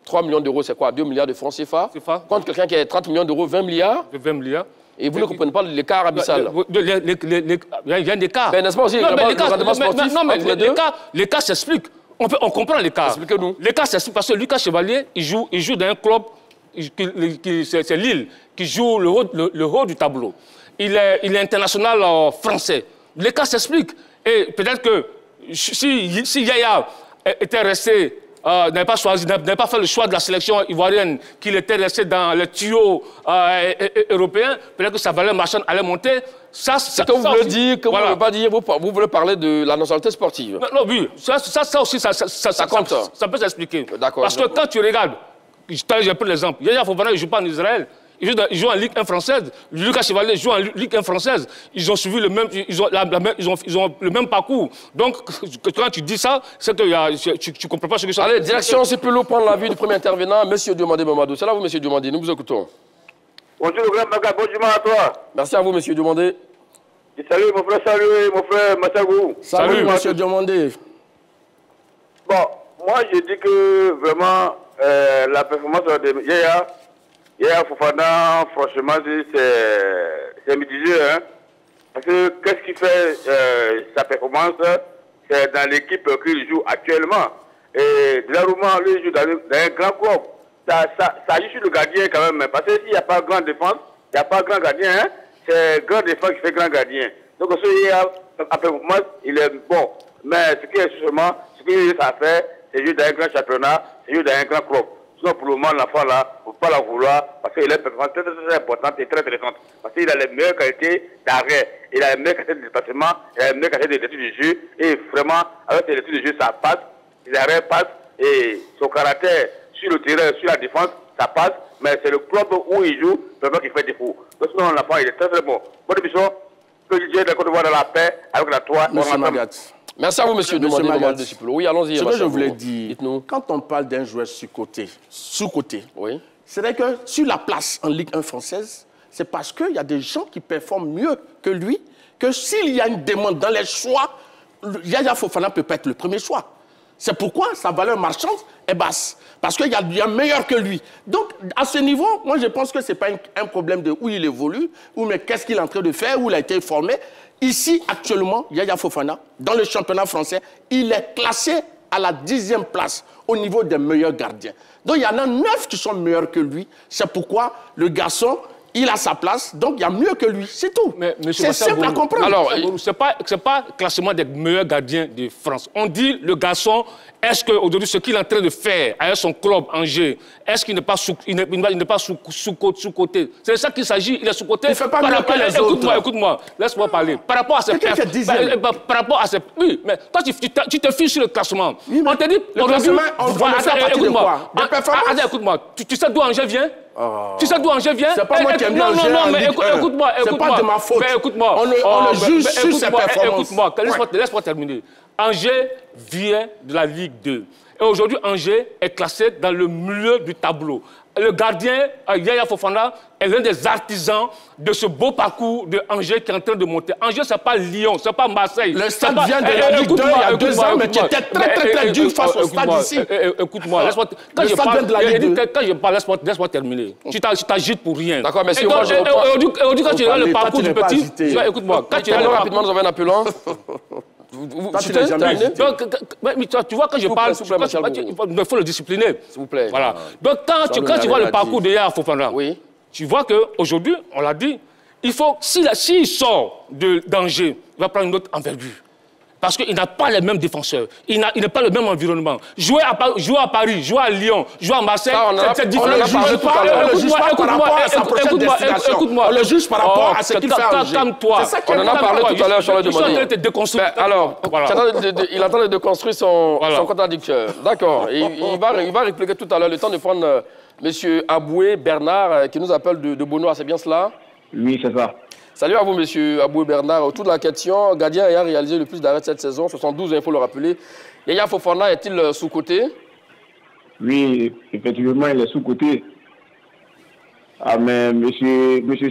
3 millions d'euros, c'est quoi? 2 milliards de francs CFA. Contre quelqu'un qui a 30 millions d'euros, 20 milliards. 20 milliards. Et vous ne comprenez pas l'écart abyssal. Il y a un écart. N'est-ce pas aussi le rendement sportif entre les deux? L'écart s'explique. On comprend l'écart. Expliquez-nous. L'écart s'explique parce que Lucas Chevalier, il joue dans un club, c'est Lille, qui joue le haut du tableau. Il est international français. L'écart s'explique. Et peut-être que si Yaya était resté, n'avait pas fait le choix de la sélection ivoirienne, qu'il était resté dans les tuyaux européens, peut-être que sa valeur marchande allait monter. C'est que vous voulez dire, que vous ne voulez pas dire, vous voulez parler de la nationalité sportive. Non, oui, ça aussi, ça compte. Ça peut s'expliquer. Parce que quand tu regardes, j'ai pris l'exemple, Yaya Fofana ne joue pas en Israël. Il joue en Ligue 1 française. Lucas Chevalier joue en Ligue 1 française. Ils ont suivi le même, ils ont le même parcours. Donc, quand tu dis ça, c'est que tu ne comprends pas ce que je dis. Allez, direction Sipelo, prendre l'avis du premier intervenant, M. Diomandé Mamadou. C'est là vous, M. Diomandé, nous vous écoutons. Bonjour, le grand Maga, bonjour à toi. Merci à vous, M. Diomandé. Salut, mon frère Massagou. Salut, M. Diomandé. Bon, moi, je dis que vraiment, la performance de Yaya Fofana, franchement, c'est mitigé. Hein? Parce que qu'est-ce qui fait sa performance? C'est dans l'équipe qu'il joue actuellement. Et Donnarumma, lui, il joue dans un grand club. Ça agit sur le gardien quand même. Parce que s'il n'y a pas grand défense, il n'y a pas grand gardien. Hein? C'est grand défense qui fait grand gardien. Donc, ce Yaya, sa performance, il est bon. Mais ce qui est justement, ce qu'il a fait, c'est jouer dans un grand championnat, c'est jouer dans un grand club. Sinon, pour le moment, l'enfant là, il ne faut pas la vouloir parce qu'il a une performance très importante et très intéressante. Parce qu'il a les meilleures qualités d'arrêt, il a les meilleures qualités de déplacement, il a les meilleures qualités d'études du jeu. Et vraiment, avec ses études du jeu, ça passe, les arrêts passent et son caractère sur le terrain, sur la défense, ça passe. Mais c'est le club où il joue, vraiment qui fait défaut. Donc, sinon, l'enfant, il est très bon. Bonne émission, que Dieu de Côte d'Ivoire dans la paix avec la toi. Merci à vous, monsieur Diomandé de Sipelo. Oui, allons-y. Ce que je voulais dire, quand on parle d'un joueur sous-coté, c'est que sur la place en Ligue 1 française, c'est parce qu'il y a des gens qui performent mieux que lui, que s'il y a une demande dans les choix, Yaya Fofana peut pas être le premier choix. C'est pourquoi sa valeur marchande est basse. Parce qu'il y a meilleur que lui. Donc, à ce niveau, moi, je pense que ce n'est pas un problème de où il évolue, ou mais qu'est-ce qu'il est en train de faire, où il a été formé. Ici, actuellement, Yaya Fofana, dans le championnat français, il est classé à la 10e place au niveau des meilleurs gardiens. Donc, il y en a 9 qui sont meilleurs que lui. C'est pourquoi le garçon, il a sa place, donc il y a mieux que lui, c'est tout. C'est simple à comprendre. Alors, ce n'est pas classement des meilleurs gardiens de France. On dit le garçon, est-ce qu'aujourd'hui, ce qu'il est en train de faire avec son club Angers, est-ce qu'il n'est pas sous-côté? C'est ça qu'il s'agit, il est sous-côté. Il ne fait pas mieux que les autres. Écoute-moi, laisse-moi parler. Par rapport à ces oui, mais toi, tu te fiches sur le classement. Oui, on te dit, le classement, on fait partie de quoi? Des performances. Écoute-moi, tu sais d'où Angers vient? Tu sais d'où Angers vient? C'est pas moi qui aime bien Angers. Non, mais écoute-moi. C'est pas de ma faute. Mais écoute-moi. On le juge sur ses performances. Écoute-moi, laisse-moi terminer. Angers vient de la Ligue 2. Et aujourd'hui, Angers est classé dans le milieu du tableau. Le gardien, Yaya Fofana, est l'un des artisans de ce beau parcours de Angers qui est en train de monter. Angers, ce n'est pas Lyon, ce n'est pas Marseille. Le stade vient de la Ligue 2 il y a 2 ans, mais qui était très dur face au stade ici. Écoute-moi, laisse-moi... Le stade vient de la Ligue 2. Quand je parle, laisse-moi terminer. Tu t'agites pour rien. D'accord, merci. Aujourd'hui, quand tu regardes le parcours du petit... Écoute-moi, quand tu regardes... Rapidement, nous avons un appelant. Tu vois, quand je parle, il faut le discipliner. S'il vous plaît. Voilà. Donc, quand tu vois le parcours de Yaya Fofana, oui, tu vois qu'aujourd'hui, on l'a dit, il faut, s'il sort d'Angers, il va prendre une autre envergure. Parce qu'il n'a pas les mêmes défenseurs. Il n'a pas le même environnement. Jouer à Paris, jouer à Lyon, jouer à Marseille, c'est différent. On ne le juge pas par rapport à sa prochaine destination. On le juge par rapport à ce qu'il fait à Angers. Calme-toi. On en a parlé tout à l'heure, Charles Demoni. Je suis en train de te déconstruire. Alors, il est en train de déconstruire son contradicteur. D'accord. Il va répliquer tout à l'heure. Le temps de prendre M. Aboué Bernard, qui nous appelle de Beaunois. C'est bien cela? Oui, c'est ça. Salut à vous, M. Aboué Bernard. Autour de la question, gardien ayant réalisé le plus d'arrêts cette saison, 72, il faut le rappeler. Yaya Fofana est-il sous-côté? Oui, effectivement, il est sous-côté. Ah, mais M.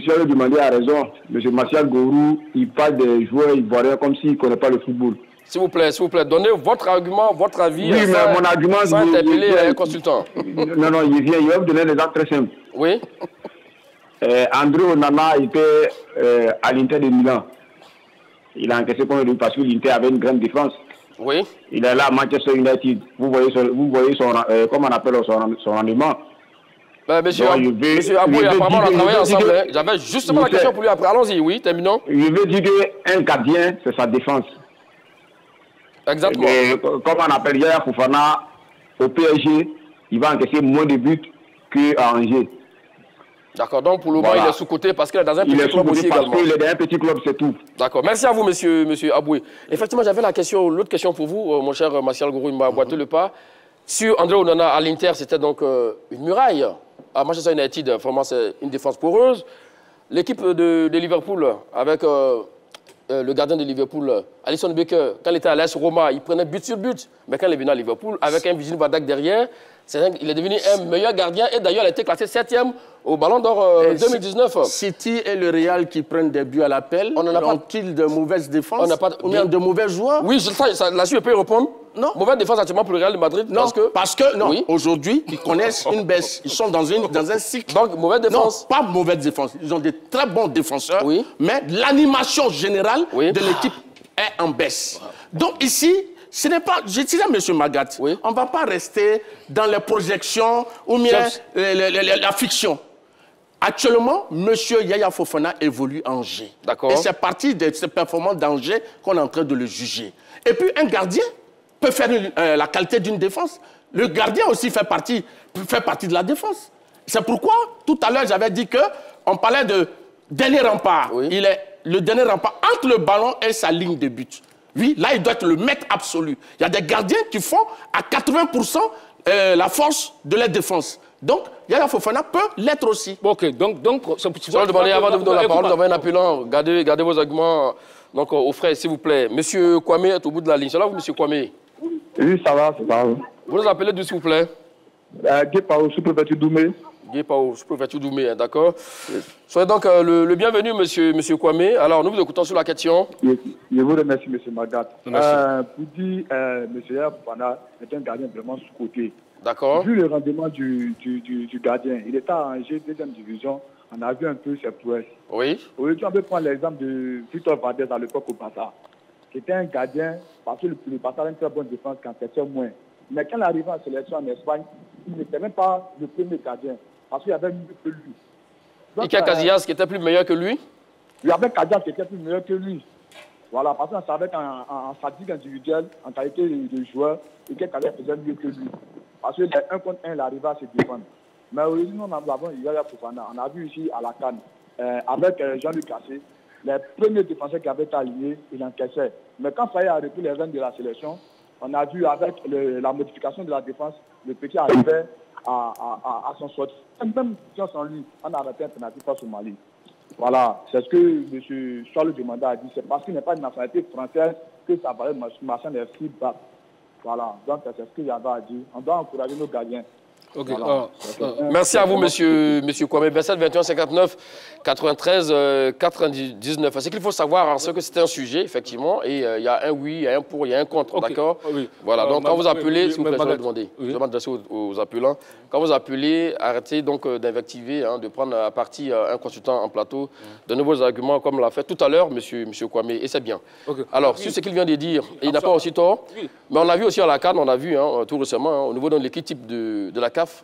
Charles Demandé a raison. M. Martial Gourou, il parle des joueurs ivoiriens comme s'il ne connaît pas le football. S'il vous plaît, donnez votre argument, votre avis. Oui, mais mon argument... Sans interpeller un consultant. Non, il va me donner des actes très simples. Oui. André Onana était à l'Inter de Milan. Il a encaissé contre lui parce que l'Inter avait une grande défense. Oui. Il est là à Manchester United. Vous voyez son comment on appelle son rendement. Monsieur Aboué, apparemment, on a travaillé ensemble. J'avais justement la question pour lui après. Allons-y, oui, terminons. Je veux dire qu'un gardien, c'est sa défense. Exactement. Comme on appelle Yaya Fofana, au PSG, il va encaisser moins de buts qu'à Angers. D'accord, donc pour le moment, il est sous-côté parce qu'il est dans un petit club aussi également. Il est dans un petit club, c'est tout. D'accord, merci à vous, monsieur Aboué. Effectivement, j'avais l'autre question pour vous, mon cher Martial Gourou, il m'a boité le pas. Sur André Onana à l'Inter, c'était donc une muraille. À Manchester United, vraiment, c'est une défense poreuse. L'équipe de Liverpool, avec le gardien de Liverpool, Alisson Becker, quand il était à l'AS Roma, il prenait but sur but. Mais quand il est venu à Liverpool, avec un Virgil van Dijk derrière, il est devenu un meilleur gardien et d'ailleurs il a été classé 7e au Ballon d'Or 2019. City et le Real qui prennent des buts à l'appel, ont-ils de mauvaises défenses? On n'a pas de mauvais joueurs? Oui, là-dessus je peux y répondre. Non. Mauvaise défense actuellement pour le Real de Madrid? Non, parce que oui. Aujourd'hui, ils connaissent une baisse. Ils sont dans un cycle. Donc, mauvaise défense? Non, pas mauvaise défense. Ils ont des très bons défenseurs, oui. Mais l'animation générale de l'équipe est en baisse. Donc ici, ce n'est pas, je disais à M. Magat, on ne va pas rester dans les projections ou bien la fiction. Actuellement, M. Yaya Fofana évolue à Angers. D'accord. Et c'est parti de ces performances d'Angers qu'on est en train de le juger. Et puis, un gardien peut faire la qualité d'une défense. Le gardien aussi fait partie de la défense. C'est pourquoi, tout à l'heure, j'avais dit qu'on parlait de dernier rempart. Oui. Il est le dernier rempart entre le ballon et sa ligne de but. Oui, là, il doit être le maître absolu. Il y a des gardiens qui font à 80% la force de la défense. Donc, Yaya Fofana peut l'être aussi. Ok, donc je vais demander avant de vous donner la parole, vous avez un appelant. Gardez vos arguments donc, aux frais, s'il vous plaît. Monsieur Kwame est au bout de la ligne. C'est là, vous, monsieur Kwame? Oui, ça va, ça va. Vous nous appelez d'où, s'il vous plaît? Guépao, sous-préfecture Doumé. Guépao, préfecture Doumé, hein, d'accord. Soyez donc le bienvenu, monsieur Kwame. Alors, nous vous écoutons sur la question. Je vous remercie, M. Magat. Merci. Pour dire, M. Fofana est un gardien vraiment sous-côté. D'accord. Vu le rendement du gardien, il était en deuxième division, on a vu un peu ses prouesses. Oui. Aujourd'hui, on peut prendre l'exemple de Victor Valdez à l'époque au Barça. C'était un gardien, parce que le Barça a une très bonne défense quand c'était moins. Mais quand il arrivait en sélection en Espagne, il n'était même pas le premier gardien, parce qu'il y avait mieux que lui. Donc, Iker Casillas qui était plus meilleur que lui? Il y avait Casillas qui était plus meilleur que lui. Voilà, parce qu'on savait qu'en fatigue individuelle, en qualité de joueur, Iker Casillas faisait mieux que lui. Parce que les 1 contre 1, il arrivait à se défendre. Mais aujourd'hui, nous avons Yaya Fofana. On a vu ici à la CAN, avec Jean-Luc Cassé, les premiers défenseurs qui avaient été alignés, ils encaissaient. Mais quand Faye a repris les rênes de la sélection, on a vu avec la modification de la défense, le petit arrivait à son sortie. Même sans lui, on a arrêté un pénalty face au Mali. Voilà, c'est ce que M. Charles Demanda a dit. C'est parce qu'il n'est pas une nationalité française que ça valait machin des si bas. Voilà, donc c'est ce qu'il y avait à dire. On doit encourager nos gardiens. Okay. Voilà. Merci à vous, monsieur Kwame. 27 21 59 93 99. Ce qu'il faut savoir, c'est que c'est un sujet, effectivement, et il y a un oui, il y a un pour, il y a un contre, d'accord? Oui. Voilà, donc quand vous appelez, s'il vous plaît, je vais demander. Oui. Je vais m'adresser aux appelants. Quand vous appelez, arrêtez donc d'invectiver, de prendre à partie un consultant en plateau, de nouveaux arguments, comme l'a fait tout à l'heure, monsieur Kwame, et c'est bien. Okay. Alors, sur ce qu'il vient de dire, il n'a pas aussi tort, mais on a vu aussi à la CAN, on a vu tout récemment, au niveau de l'équipe type de la CAF,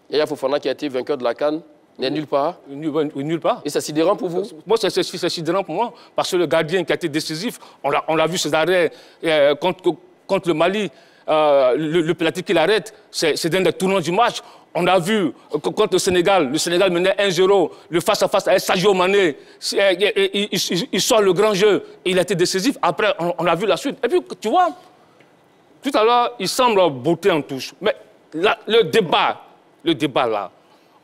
Yaya Fofana qui a été vainqueur de la CAN n'est nulle part. Nulle part. Et c'est sidérant pour vous? Moi, c'est sidérant pour moi, parce que le gardien qui a été décisif, on l'a vu ses arrêts contre le Mali, le penalty qu'il arrête, c'est dans les tournants du match. On a vu contre le Sénégal menait 1-0, le face-à-face avec Sadio Mané, il sort le grand jeu, il a été décisif. Après, on a vu la suite. Et puis, tu vois, tout à l'heure, il semble botter en touche. Mais là, le débat là,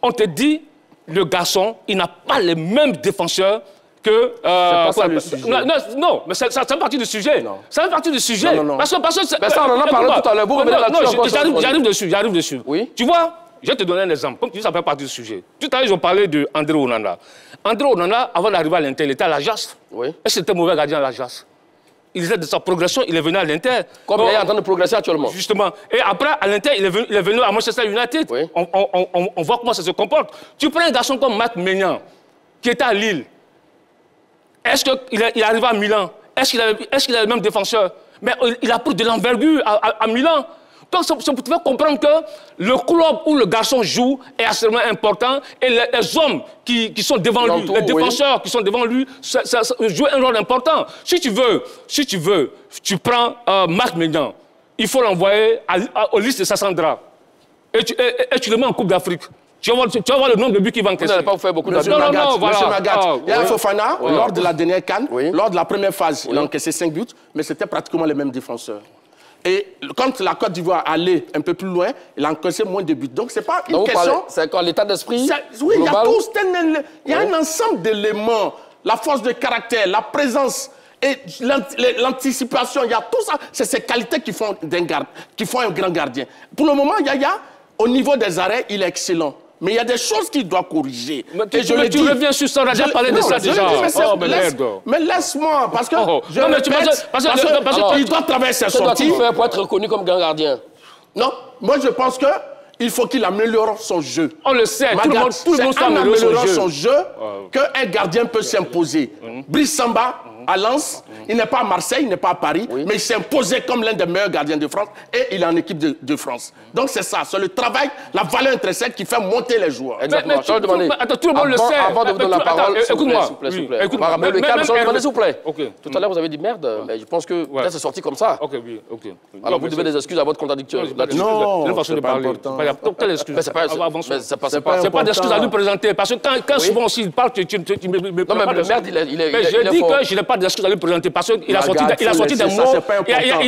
on te dit, le garçon, il n'a pas les mêmes défenseurs que... c'est pas ça le sujet. Non, mais ça fait partie du sujet. Non. Ça fait partie du sujet. Non. Parce que mais ça, on en a parlé tout à l'heure. Vous revenez là-dessus. J'arrive dessus. Oui? Tu vois, je vais te donner un exemple. Comme tu dis, ça fait partie du sujet. Tout à l'heure, ils ont parlé d'André Onana. André Onana, avant d'arriver à l'Inter, il était à l'Ajax. Oui. Est-ce que c'était un mauvais gardien à l'Ajax? Il était de sa progression, il est venu à l'Inter. Comme il est en train de progresser actuellement. Justement. Et après, à l'Inter, il est venu à Manchester United. Oui. On voit comment ça se comporte. Tu prends un garçon comme Matt Maignan, qui était à Lille. Est-ce qu'il arrive à Milan? Est-ce qu'il a le même défenseur? Mais il a pris de l'envergure à Milan. Donc, ça vous pouvez comprendre que le club où le garçon joue est extrêmement important et les hommes qui sont devant lui, les défenseurs qui sont devant lui, ça joue un rôle important. Si tu veux, tu prends Matt Maignan. Il faut l'envoyer aux listes de Sassandra et tu le mets en Coupe d'Afrique. Tu vas voir le nombre de buts qu'il va encaisser. Vous n'allez pas vous faire beaucoup de Monsieur Magat, Yaya Fofana, lors de la dernière CAN, lors de la première phase, il a encaissé 5 buts, mais c'était pratiquement les mêmes défenseurs. Et quand la Côte d'Ivoire allait un peu plus loin, il a encaissé moins de buts. Donc, ce n'est pas une question... C'est quoi, l'état d'esprit? Oui, il y a un ensemble d'éléments. La force de caractère, la présence et l'anticipation, il y a tout ça. C'est ces qualités qui font un grand gardien. Pour le moment, Yaya, au niveau des arrêts, il est excellent. Mais il y a des choses qu'il doit corriger. Mais tu reviens sur ça, on a déjà parlé de ça déjà. Mais laisse-moi, parce que il doit travailler ses sorties. Qu'est-ce pour être reconnu comme grand gardien? Non, moi je pense qu'il faut qu'il améliore son jeu. On le sait, tout le monde sait en améliorant son jeu qu'un gardien peut s'imposer. Brice Samba, à Lens, il n'est pas à Marseille, il n'est pas à Paris, mais il s'est imposé comme l'un des meilleurs gardiens de France et il est en équipe de France. Donc c'est ça, c'est le travail, la valeur intrinsèque qui fait monter les joueurs. Exactement. Attends, tout le monde le sait. Avant de vous donner la parole, écoute-moi. S'il vous plaît. Tout à l'heure, vous avez dit merde, mais je pense que c'est sorti comme ça. Alors vous devez des excuses à votre contradicteur. Non, c'est une façon de parler. Quelle excuse? C'est pas d'excuse à lui présenter. Parce que quand souvent aussi il parle, tu me... Non, mais le merde, il est Mais je dis que je n'ai pas pas d'excuses à lui présenter parce qu'il a sorti des mots.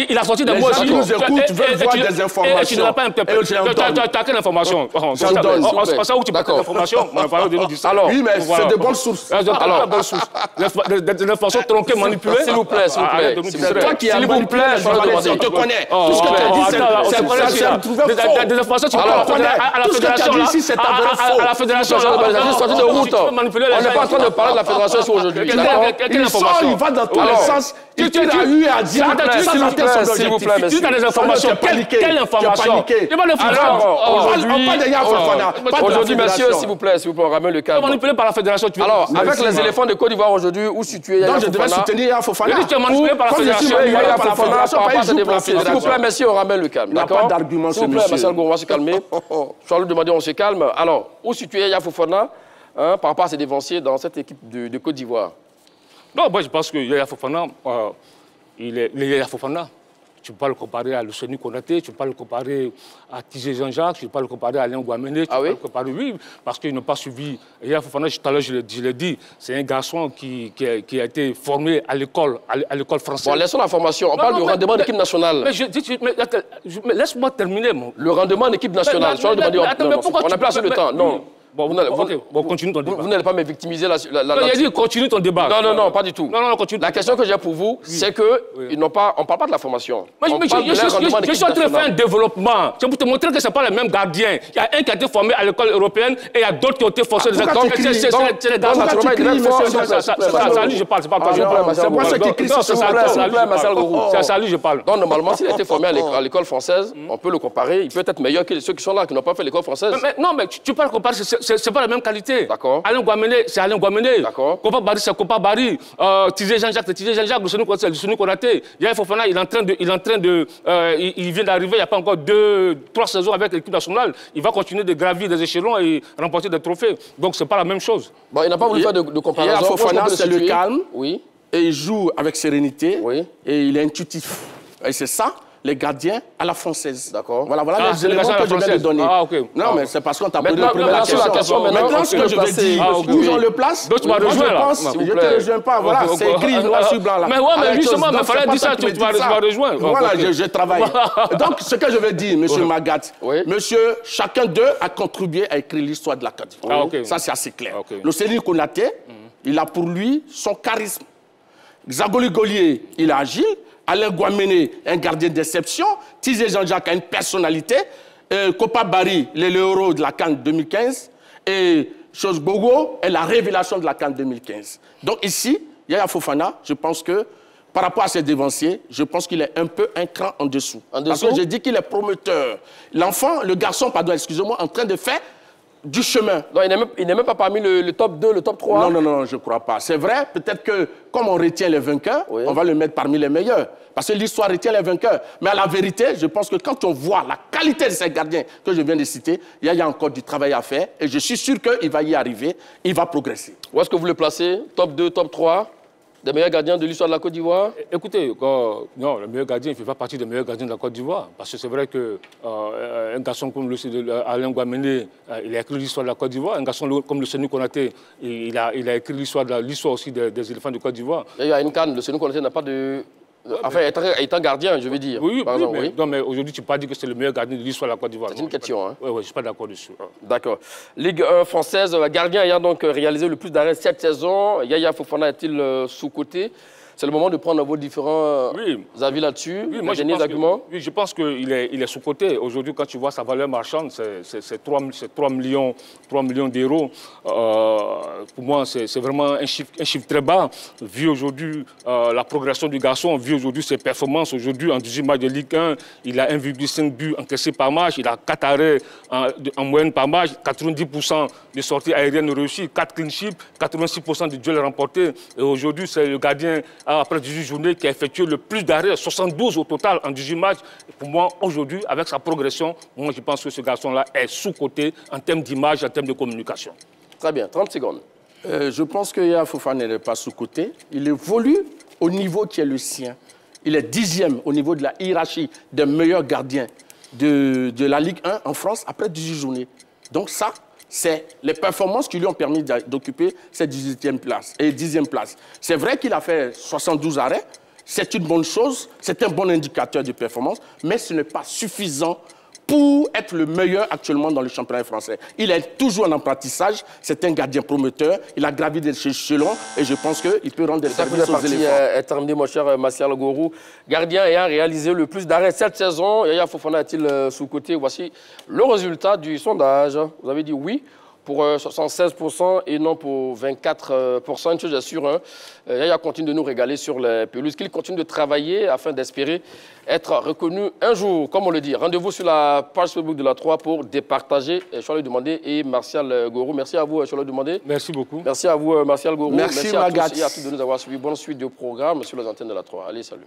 Il a sorti des mots. Les gens qui nous écoutent veulent voir des informations. Et tu n'as pas interprété. Tu as quelle information? J'en donne. On sait où tu prends l'information. Alors, oui, mais c'est de bonnes sources. Alors, bonnes sources. Des informations tronquées, manipulées. S'il vous plaît, s'il vous plaît. C'est toi qui as manipulé les journalistes. On te connaît. Tout ce que tu as dit, c'est trouvé faux. Des informations, tu peux à la fédération. Ici, c'est avéré faux. À la fédération, sorti de route. On n'est pas en train de parler de la fédération aujourd'hui. Quelle information? Il va dans tous les sens. Tu as eu à dire s'il vous plaît, tu as des informations. Quelle information? Aujourd'hui, messieurs, s'il vous plaît, on ramène le cadre. Manipulé par la fédération. Alors, avec les éléphants de Côte d'Ivoire aujourd'hui, où situé Yaya Fofana? Je devais soutenir Yaya Fofana. Tu es manipulé par la fédération. Yaya Fofana, s'il vous plaît, messieurs, on ramène le calme. Il n'y a pas d'argument, s'il vous plaît, Marcel Gourou, on va se calmer. Je vais lui demander, on se calme. Alors, où situé Yaya Fofana par rapport à ses dévanciers dans cette équipe de Côte d'Ivoire? Non, moi je pense que Yaya Fofana, il est Yaya Fofana. Tu ne peux pas le comparer à Luceni Konaté, tu ne peux pas le comparer à Tizé Jean-Jacques, tu ne peux pas le comparer à Alain Guamene, tu peux pas le comparer, oui, parce qu'ils n'ont pas suivi. Yaya Fofana, tout à l'heure, je l'ai dit, c'est un garçon qui a été formé à l'école française. Bon, laissons la formation. On parle du rendement d'équipe nationale. Mais laisse-moi terminer. Le rendement d'équipe nationale. On n'a pas assez de temps. Non. Bon, continue ton débat. Vous n'allez pas me victimiser là. Non, il a dit continue ton débat. Non, pas du tout. Non, continue. La question que j'ai pour vous, c'est que on ne parle pas de la formation. Je suis en train de faire un développement. C'est pour te montrer que ce n'est pas le même gardien. Il y a un qui a été formé à l'école européenne et il y a d'autres qui ont été forcés. C'est les garçons. C'est à lui je parle, c'est pas toi je parle. C'est moi qui écris ça. C'est à lui je parle. Donc normalement, s'il a été formé à l'école française, on peut le comparer. Il peut être meilleur que ceux qui sont là, qui n'ont pas fait l'école française. Non, mais tu peux le comparer. C'est pas la même qualité. D'accord. Alain Guamene, c'est Alain Guamene. D'accord. Kopa Bari, c'est Kopa Bari. Tizé Jean-Jacques, c'est Tizé Jean-Jacques. Luceni Konaté. Yaya Fofana, il vient d'arriver, il n'y a pas encore 2-3 saisons avec l'équipe nationale. Il va continuer de gravir des échelons et remporter des trophées. Donc, c'est pas la même chose. Bon, il n'a pas voulu faire de comparaison. Yaya Fofana, c'est le calme. Oui. Et il joue avec sérénité. Oui. Et il est intuitif. Et c'est ça, les gardiens à la française. D'accord. Voilà les éléments que je viens de donner. Non, mais c'est parce qu'on t'a posé la première question. Maintenant, ce que je veux dire, où on le place, donc tu m'as rejoint là. Je ne te rejoins pas. Voilà, c'est écrit noir sur blanc là. Mais ouais, mais justement, il fallait dire ça, tu m'as rejoint. Voilà, je travaille. Donc, ce que je veux dire, monsieur Magat, monsieur, chacun d'eux a contribué à écrire l'histoire de la Côte d'Ivoire. Ça, c'est assez clair. Luceni Konaté, il a pour lui son charisme. Xagoli Golier, il a agi. Alain Guamene, un gardien d'exception. Tizé Jean-Jacques a une personnalité. Kopa Bari, le héros de la CAN 2015. Et Chose Bogo est la révélation de la CAN 2015. Donc ici, Yaya Fofana, je pense que par rapport à ses dévanciers, je pense qu'il est un peu un cran en dessous. Parce que j'ai dit qu'il est promoteur. L'enfant, le garçon, pardon, excusez-moi, en train de faire du chemin. Non, il n'est même pas parmi le top 2, le top 3. Non, je ne crois pas. C'est vrai, peut-être que comme on retient les vainqueurs, on va le mettre parmi les meilleurs. Parce que l'histoire retient les vainqueurs. Mais à la vérité, je pense que quand on voit la qualité de ces gardiens que je viens de citer, il y a encore du travail à faire. Et je suis sûr qu'il va y arriver, il va progresser. Où est-ce que vous le placez? Top 2, top 3 des meilleurs gardiens de l'histoire de la Côte d'Ivoire? Écoutez, non, le meilleur gardien, il ne fait pas partie des meilleurs gardiens de la Côte d'Ivoire. Parce que c'est vrai qu'un garçon comme Alain Guamene, il a écrit l'histoire de la Côte d'Ivoire. Un garçon comme Luceni Konaté, il a écrit l'histoire aussi des éléphants de Côte d'Ivoire. Il y a une canne, Luceni Konaté n'a pas de... Enfin, étant gardien, je veux dire. Oui, non, mais aujourd'hui, tu ne peux pas dire que c'est le meilleur gardien de l'histoire de la Côte d'Ivoire. C'est une question, hein? Oui, je ne suis pas d'accord dessus. D'accord. Ligue 1 française, gardien ayant donc réalisé le plus d'arrêts cette saison, Yaya Fofana est-il sous-coté? C'est le moment de prendre vos différents avis là-dessus. Oui, moi, je pense qu'il est sous-coté. Aujourd'hui, quand tu vois sa valeur marchande, c'est 3 millions d'euros. Pour moi, c'est vraiment un chiffre très bas. Vu aujourd'hui la progression du garçon, vu aujourd'hui ses performances, aujourd'hui en 18 matchs de Ligue 1, il a 1,5 buts encaissés par match, il a 4 arrêts en moyenne par match, 90% de sorties aériennes réussies, 4 clean sheets, 86% de duels remportés. Et aujourd'hui, c'est le gardien après 18 journées qui a effectué le plus d'arrêts, 72 au total en 18 matchs. Et pour moi, aujourd'hui, avec sa progression, moi je pense que ce garçon-là est sous-coté en termes d'image, en termes de communication. Très bien, 30 secondes. Je pense que Yaya Fofana n'est pas sous-coté. Il évolue au niveau qui est le sien. Il est 10e au niveau de la hiérarchie des meilleurs gardiens de la Ligue 1 en France après 18 journées. Donc ça, c'est les performances qui lui ont permis d'occuper cette 18e place et 10e place. C'est vrai qu'il a fait 72 arrêts, c'est une bonne chose, c'est un bon indicateur de performance, mais ce n'est pas suffisant pour être le meilleur actuellement dans le championnat français. Il est toujours en apprentissage, c'est un gardien prometteur, il a gravi des échelons et je pense qu'il peut rendre des services aux éléphants. Est terminé, mon cher Martial Gorou. Gardien ayant réalisé le plus d'arrêts cette saison, Yaya Fofana est-il sous-coté? Voici le résultat du sondage. Vous avez dit oui pour 76% et non pour 24%. Une chose est sûre, hein, Yaya continue de nous régaler sur les pelouses, qu'il continue de travailler afin d'espérer être reconnu un jour, comme on le dit. Rendez-vous sur la page Facebook de la 3 pour départager Cholet Demandé et Martial Gorou. Merci à vous, Cholet Demandé. Merci beaucoup. Merci à vous, Martial Gorou. Merci à Magat. tous et à toutes de nous avoir suivis. Bonne suite du programme sur les antennes de la 3. Allez, salut.